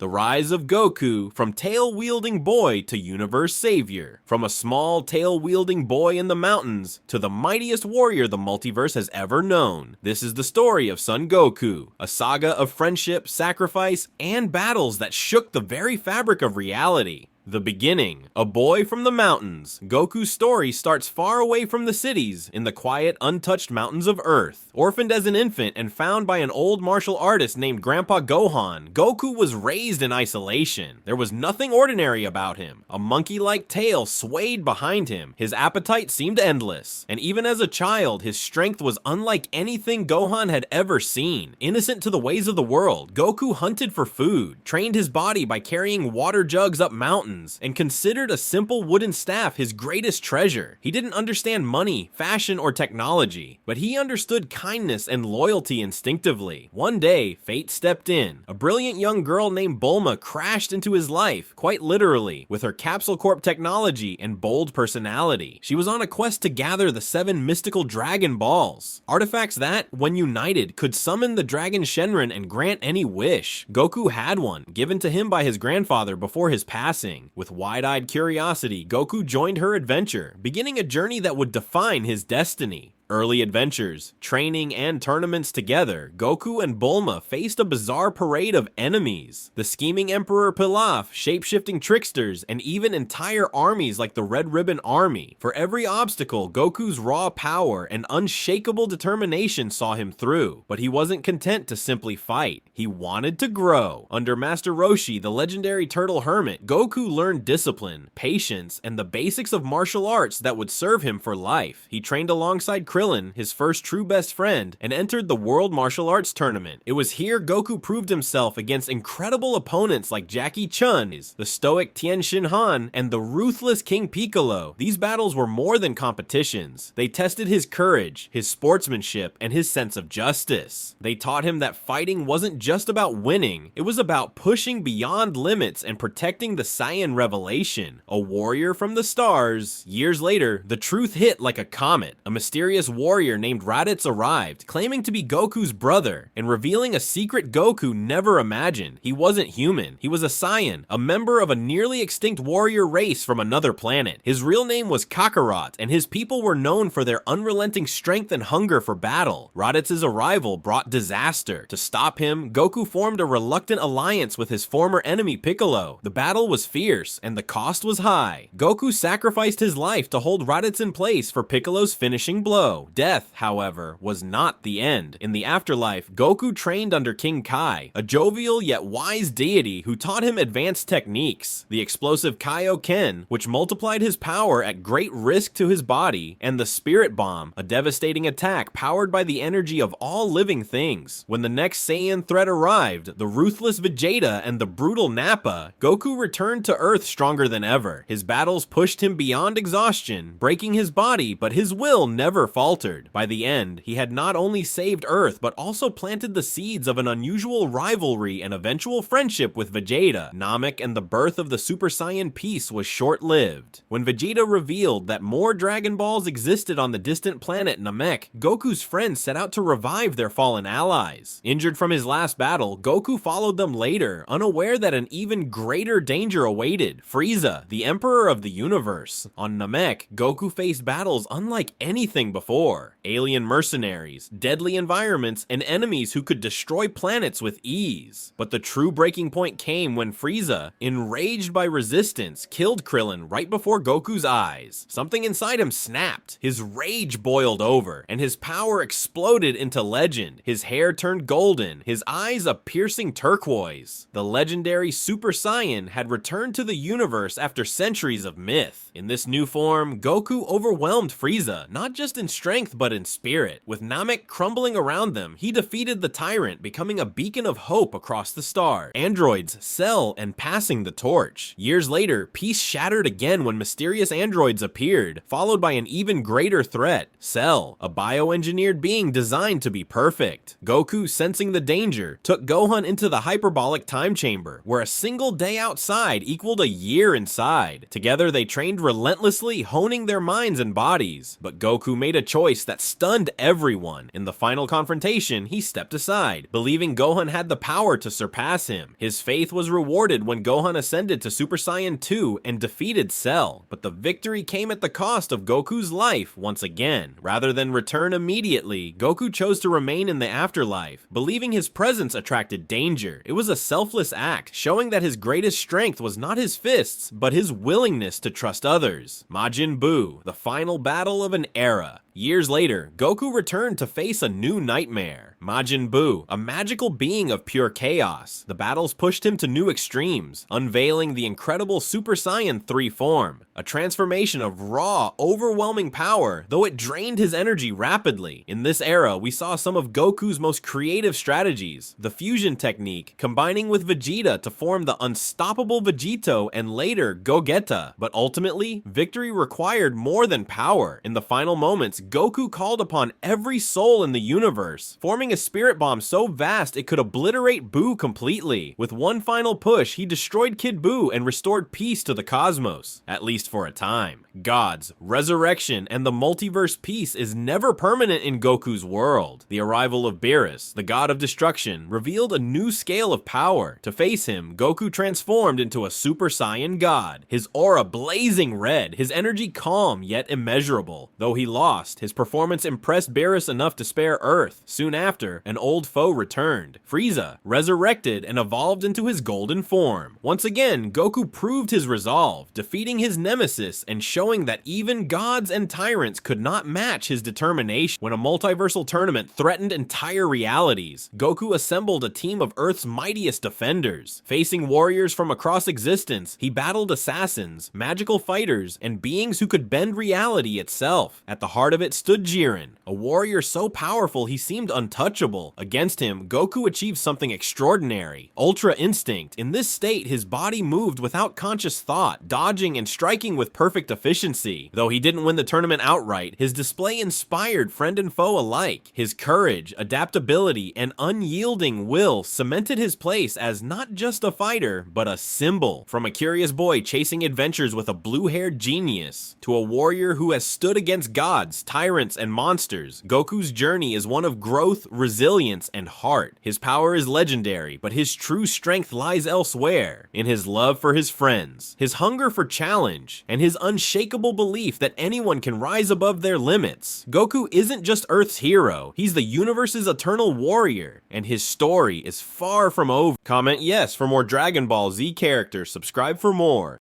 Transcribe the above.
The rise of Goku from tail-wielding boy to universe savior. From a small tail-wielding boy in the mountains to the mightiest warrior the multiverse has ever known. This is the story of Son Goku, a saga of friendship, sacrifice, and battles that shook the very fabric of reality. The beginning. A boy from the mountains, Goku's story starts far away from the cities, in the quiet, untouched mountains of Earth. Orphaned as an infant and found by an old martial artist named Grandpa Gohan, Goku was raised in isolation. There was nothing ordinary about him. A monkey-like tail swayed behind him. His appetite seemed endless. And even as a child, his strength was unlike anything Gohan had ever seen. Innocent to the ways of the world, Goku hunted for food, trained his body by carrying water jugs up mountains, and considered a simple wooden staff his greatest treasure. He didn't understand money, fashion, or technology, but he understood kindness and loyalty instinctively. One day, fate stepped in. A brilliant young girl named Bulma crashed into his life, quite literally, with her Capsule Corp technology and bold personality. She was on a quest to gather the 7 mystical Dragon Balls, artifacts that, when united, could summon the Dragon Shenron and grant any wish. Goku had one, given to him by his grandfather before his passing. With wide-eyed curiosity, Goku joined her adventure, beginning a journey that would define his destiny. Early adventures, training, and tournaments together, Goku and Bulma faced a bizarre parade of enemies. The scheming Emperor Pilaf, shape-shifting tricksters, and even entire armies like the Red Ribbon Army. For every obstacle, Goku's raw power and unshakable determination saw him through. But he wasn't content to simply fight. He wanted to grow. Under Master Roshi, the legendary turtle hermit, Goku learned discipline, patience, and the basics of martial arts that would serve him for life. He trained alongside Krillin, his first true best friend, and entered the World Martial Arts Tournament. It was here Goku proved himself against incredible opponents like Jackie Chun, the stoic Tien Shin Han, and the ruthless King Piccolo. These battles were more than competitions. They tested his courage, his sportsmanship, and his sense of justice. They taught him that fighting wasn't just about winning, it was about pushing beyond limits and protecting the Saiyan Revelation, a warrior from the stars. Years later, the truth hit like a comet. A mysterious warrior named Raditz arrived, claiming to be Goku's brother, and revealing a secret Goku never imagined. He wasn't human. He was a Saiyan, a member of a nearly extinct warrior race from another planet. His real name was Kakarot, and his people were known for their unrelenting strength and hunger for battle. Raditz's arrival brought disaster. To stop him, Goku formed a reluctant alliance with his former enemy Piccolo. The battle was fierce, and the cost was high. Goku sacrificed his life to hold Raditz in place for Piccolo's finishing blow. Death, however, was not the end. In the afterlife, Goku trained under King Kai, a jovial yet wise deity who taught him advanced techniques. The explosive Kaioken, which multiplied his power at great risk to his body, and the Spirit Bomb, a devastating attack powered by the energy of all living things. When the next Saiyan threat arrived, the ruthless Vegeta and the brutal Nappa, Goku returned to Earth stronger than ever. His battles pushed him beyond exhaustion, breaking his body, but his will never faltered. By the end, he had not only saved Earth, but also planted the seeds of an unusual rivalry and eventual friendship with Vegeta. Namek and the birth of the Super Saiyan peace was short-lived. When Vegeta revealed that more Dragon Balls existed on the distant planet Namek, Goku's friends set out to revive their fallen allies. Injured from his last battle, Goku followed them later, unaware that an even greater danger awaited: Frieza, the Emperor of the Universe. On Namek, Goku faced battles unlike anything before. Alien mercenaries, deadly environments, and enemies who could destroy planets with ease. But the true breaking point came when Frieza, enraged by resistance, killed Krillin right before Goku's eyes. Something inside him snapped. His rage boiled over, and his power exploded into legend. His hair turned golden, his eyes a piercing turquoise. The legendary Super Saiyan had returned to the universe after centuries of myth. In this new form, Goku overwhelmed Frieza, not just in strength but in spirit. With Namek crumbling around them, he defeated the tyrant, becoming a beacon of hope across the stars. Androids, Cell, and passing the torch. Years later, peace shattered again when mysterious androids appeared, followed by an even greater threat: Cell, a bioengineered being designed to be perfect. Goku, sensing the danger, took Gohan into the hyperbolic time chamber, where a single day outside equaled a year inside. Together they trained relentlessly, honing their minds and bodies. But Goku made a choice that stunned everyone. In the final confrontation, he stepped aside, believing Gohan had the power to surpass him. His faith was rewarded when Gohan ascended to Super Saiyan 2 and defeated Cell, but the victory came at the cost of Goku's life once again. Rather than return immediately, Goku chose to remain in the afterlife, believing his presence attracted danger. It was a selfless act, showing that his greatest strength was not his fists, but his willingness to trust others. Majin Buu, the final battle of an era. Years later, Goku returned to face a new nightmare. Majin Buu, a magical being of pure chaos. The battles pushed him to new extremes, unveiling the incredible Super Saiyan 3 form. A transformation of raw, overwhelming power, though it drained his energy rapidly. In this era, we saw some of Goku's most creative strategies. The fusion technique, combining with Vegeta to form the unstoppable Vegito and later Gogeta. But ultimately, victory required more than power. In the final moments, Goku called upon every soul in the universe, forming a spirit bomb so vast it could obliterate Buu completely. With one final push, he destroyed Kid Buu and restored peace to the cosmos, at least for a time. Gods, resurrection, and the multiverse peace is never permanent in Goku's world. The arrival of Beerus, the god of destruction, revealed a new scale of power. To face him, Goku transformed into a Super Saiyan god, his aura blazing red, his energy calm yet immeasurable. Though he lost, his performance impressed Beerus enough to spare Earth. Soon after, an old foe returned. Frieza, resurrected and evolved into his golden form. Once again, Goku proved his resolve, defeating his nemesis and showing that even gods and tyrants could not match his determination. When a multiversal tournament threatened entire realities, Goku assembled a team of Earth's mightiest defenders. Facing warriors from across existence, he battled assassins, magical fighters, and beings who could bend reality itself. At the heart of it stood Jiren, a warrior so powerful he seemed untouchable. Against him, Goku achieved something extraordinary: Ultra Instinct. In this state, his body moved without conscious thought, dodging and striking with perfect efficiency. Though he didn't win the tournament outright, his display inspired friend and foe alike. His courage, adaptability, and unyielding will cemented his place as not just a fighter, but a symbol. From a curious boy chasing adventures with a blue-haired genius, to a warrior who has stood against gods, tyrants, and monsters, Goku's journey is one of growth, resilience, and heart. His power is legendary, but his true strength lies elsewhere, in his love for his friends, his hunger for challenge, and his unshakable belief that anyone can rise above their limits. Goku isn't just Earth's hero, he's the universe's eternal warrior, and his story is far from over. Comment yes for more Dragon Ball Z characters, subscribe for more.